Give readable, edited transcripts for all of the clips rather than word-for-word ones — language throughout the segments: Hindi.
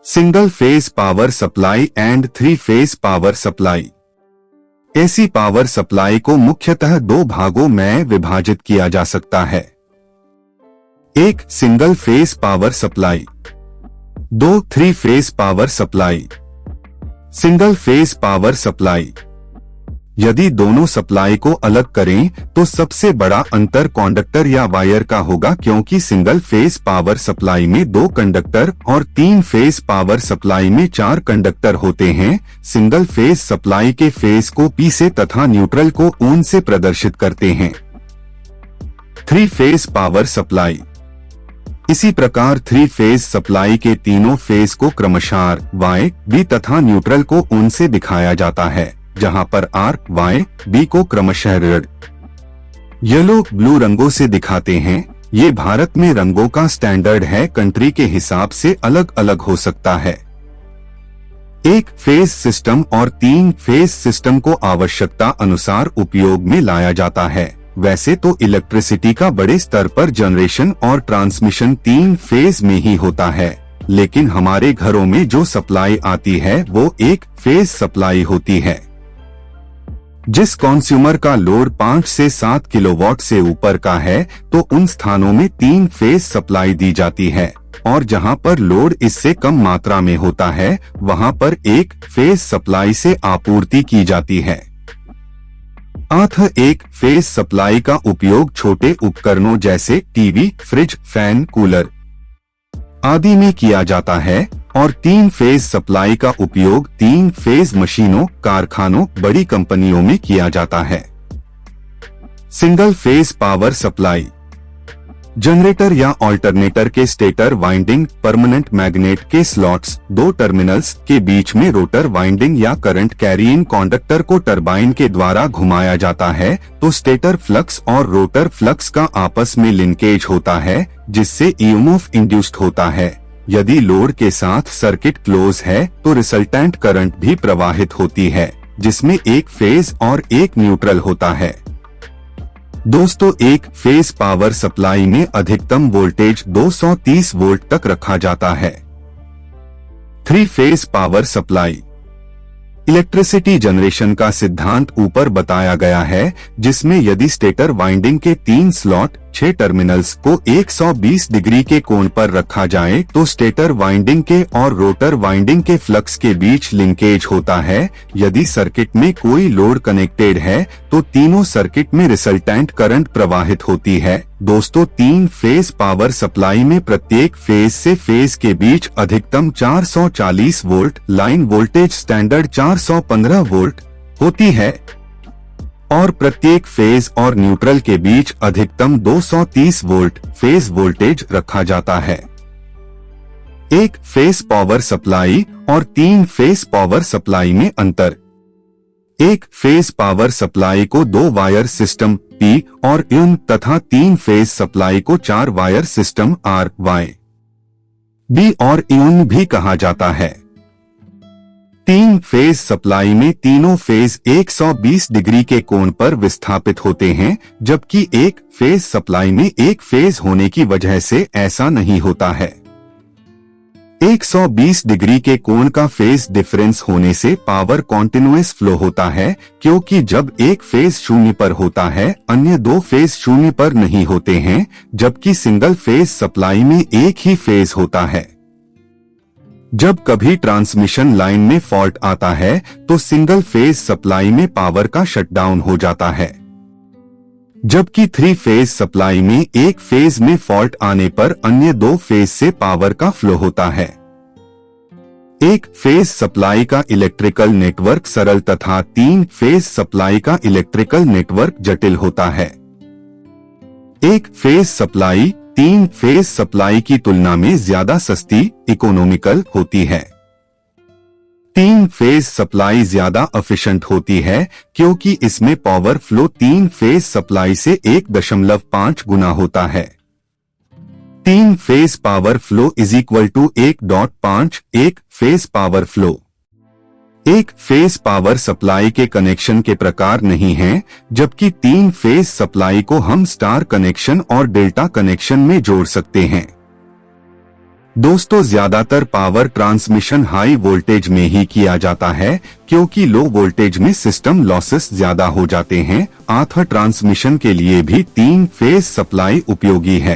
Single phase power supply and 3 phase power supply. AC power supply को मुख्यतः 2 भागों में विभाजित किया जा सकता है। 1 single phase power supply, 2 3 phase power supply. Single phase power supply, यदि दोनों सप्लाई को अलग करें तो सबसे बड़ा अंतर कंडक्टर या वायर का होगा, क्योंकि सिंगल फेज पावर सप्लाई में 2 कंडक्टर और 3 फेज पावर सप्लाई में 4 कंडक्टर होते हैं। सिंगल फेज सप्लाई के फेज को P से तथा न्यूट्रल को ON से प्रदर्शित करते हैं। 3 फेज पावर सप्लाई, इसी प्रकार 3 फेज सप्लाई के तीनों फेज को क्रमशः Y, B तथा न्यूट्रल को ON से दिखाया जाता है, जहां पर R, Y, B को क्रमशः रेड, येलो, ब्लू रंगों से दिखाते हैं। ये भारत में रंगों का स्टैंडर्ड है, कंट्री के हिसाब से अलग अलग हो सकता है। 1 फेज सिस्टम और 3 फेज सिस्टम को आवश्यकता अनुसार उपयोग में लाया जाता है। वैसे तो इलेक्ट्रिसिटी का बड़े स्तर पर जनरेशन और ट्रांसमिशन 3 फेज में ही होता है, लेकिन हमारे घरों में जो सप्लाई आती है वो 1 फेज सप्लाई होती है। जिस कंज्यूमर का लोड 5 से 7 किलोवाट से ऊपर का है तो उन स्थानों में 3 फेज सप्लाई दी जाती है, और जहां पर लोड इससे कम मात्रा में होता है वहां पर 1 फेज सप्लाई से आपूर्ति की जाती है। 1 फेज सप्लाई का उपयोग छोटे उपकरणों जैसे टीवी, फ्रिज, फैन, कूलर आदि में किया जाता है, और 3 फेज सप्लाई का उपयोग 3 फेज मशीनों, कारखानों, बड़ी कंपनियों में किया जाता है। Single phase power supply, generator या ऑल्टरनेटर के स्टेटर वाइंडिंग, परमानेंट मैग्नेट के स्लॉट्स, 2 टर्मिनल्स के बीच में रोटर वाइंडिंग या करंट कैरिंग कंडक्टर को टरबाइन के द्वारा घुमाया जाता है, तो स्टेटर फ्लक्स और रोटर फ्लक्स का आपस में लिंकेज होता है, जिससे ईएमएफ इंड्यूस्ड होता है। यदि लोड के साथ सर्किट क्लोज है तो रिजल्टेंट करंट भी प्रवाहित होती है, जिसमें 1 फेज और 1 न्यूट्रल होता है। दोस्तों, 1 फेज पावर सप्लाई में अधिकतम वोल्टेज 230 वोल्ट तक रखा जाता है। 3 phase power supply, electricity generation का सिद्धांत ऊपर बताया गया है, जिसमें यदि स्टेटर वाइंडिंग के 3 स्लॉट 6 टर्मिनल्स को 120 डिग्री के कोण पर रखा जाए तो स्टेटर वाइंडिंग के और रोटर वाइंडिंग के फ्लक्स के बीच लिंकेज होता है। यदि सर्किट में कोई लोड कनेक्टेड है तो तीनों सर्किट में रिजल्टेंट करंट प्रवाहित होती है। दोस्तों, 3 फेज पावर सप्लाई में प्रत्येक फेज से फेज के बीच अधिकतम 440 volt, line voltage standard 415 volt होती है, और प्रत्येक फेज और न्यूट्रल के बीच अधिकतम 230 वोल्ट फेज वोल्टेज रखा जाता है। 1 फेज पावर सप्लाई और 3 फेज पावर सप्लाई में अंतर। 1 फेज पावर सप्लाई को 2 वायर सिस्टम P और ON तथा 3 फेज सप्लाई को 4 wire system R, Y, B और ON भी कहा जाता है। 3 फेज सप्लाई में तीनों फेज 120 डिग्री के कोण पर विस्थापित होते हैं, जबकि 1 फेज सप्लाई में 1 फेज होने की वजह से ऐसा नहीं होता है। 120 डिग्री के कोण का फेज डिफरेंस होने से पावर कॉन्टिन्यूअस फ्लो होता है, क्योंकि जब 1 फेज 0 पर होता है अन्य 2 फेज 0 पर नहीं होते हैं, जबकि सिंगल फेज सप्लाई में 1 ही फेज होता है। जब कभी ट्रांसमिशन लाइन में फॉल्ट आता है तो सिंगल फेज सप्लाई में पावर का शटडाउन हो जाता है, जबकि 3 फेज सप्लाई में 1 फेज में फॉल्ट आने पर अन्य 2 फेज से पावर का फ्लो होता है। 1 फेज सप्लाई का इलेक्ट्रिकल नेटवर्क सरल तथा 3 फेज सप्लाई का इलेक्ट्रिकल नेटवर्क जटिल होता है। 1 फेज सप्लाई 3 फेज सप्लाई की तुलना में ज्यादा सस्ती, इकोनॉमिकल होती है। 3 फेज सप्लाई ज्यादा एफिशिएंट होती है, क्योंकि इसमें पावर फ्लो 3 फेज सप्लाई से 1.5 गुना होता है। 3 phase power flow is equal to 1.5 phase power flow. 1 phase power supply के कनेक्शन के प्रकार नहीं हैं, जबकि 3 फेज सप्लाई को हम स्टार कनेक्शन और डेल्टा कनेक्शन में जोड़ सकते हैं। दोस्तों, ज्यादातर पावर ट्रांसमिशन हाई वोल्टेज में ही किया जाता है, क्योंकि लो वोल्टेज में सिस्टम लॉसेस ज्यादा हो जाते हैं। आधा ट्रांसमिशन के लिए भी 3 फेज सप्लाई उपयोगी है।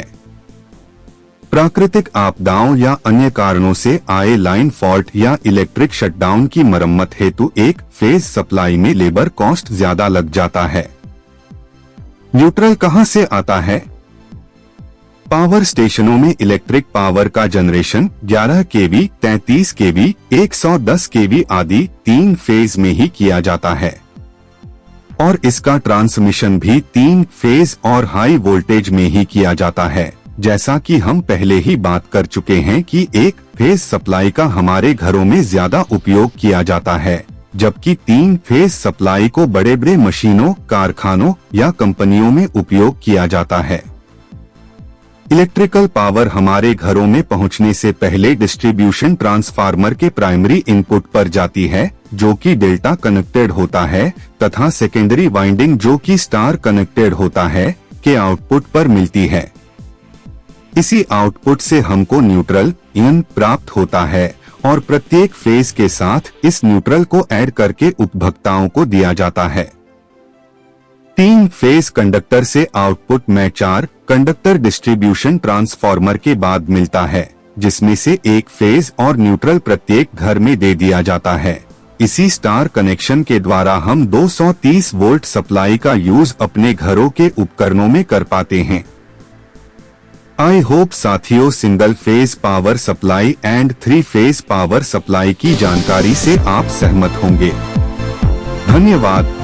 प्राकृतिक आपदाओं या अन्य कारणों से आए लाइन फॉल्ट या इलेक्ट्रिक शटडाउन की मरम्मत हेतु एक फेज सप्लाई में लेबर कॉस्ट ज्यादा लग जाता है। न्यूट्रल कहां से आता है? पावर स्टेशनों में इलेक्ट्रिक पावर का जनरेशन 11 केवी, 33 केवी, 110 केवी आदि 3 फेज में ही किया जाता है और इसका ट्रांसमिशन भी 3 फेज और हाई वोल्टेज में ही किया जाता है। जैसा कि हम पहले ही बात कर चुके हैं कि एक फेज सप्लाई का हमारे घरों में ज्यादा उपयोग किया जाता है, जबकि 3 फेज सप्लाई को बड़े बड़े मशीनों, कारखानों या कंपनियों में उपयोग किया जाता है। इलेक्ट्रिकल पावर हमारे घरों में पहुंचने से पहले डिस्ट्रीब्यूशन ट्रांसफार्मर के प्राइमरी इनपुट पर जाती है, जो कि डेल्टा कनेक्टेड होता है, तथा सेकेंडरी वाइंडिंग, जो कि स्टार कनेक्टेड होता है, के आउटपुट पर मिलती है। इसी आउटपुट से हमको न्यूट्रल इन प्राप्त होता है और प्रत्येक फेज के साथ इस न्यूट्रल को ऐड करके उपभोक्ताओं को दिया जाता है। 3 फेज कंडक्टर से आउटपुट में 4 कंडक्टर डिस्ट्रीब्यूशन ट्रांसफार्मर के बाद मिलता है, जिसमें से एक फेज और न्यूट्रल प्रत्येक घर में दे दिया जाता है। इसी स्टार कनेक्शन के द्वारा हम 230 वोल्ट सप्लाई का यूज अपने घरों के उपकरणों में कर पाते हैं। आई होप साथियों, single phase power supply and 3 phase power supply की जानकारी से आप सहमत होंगे। धन्यवाद।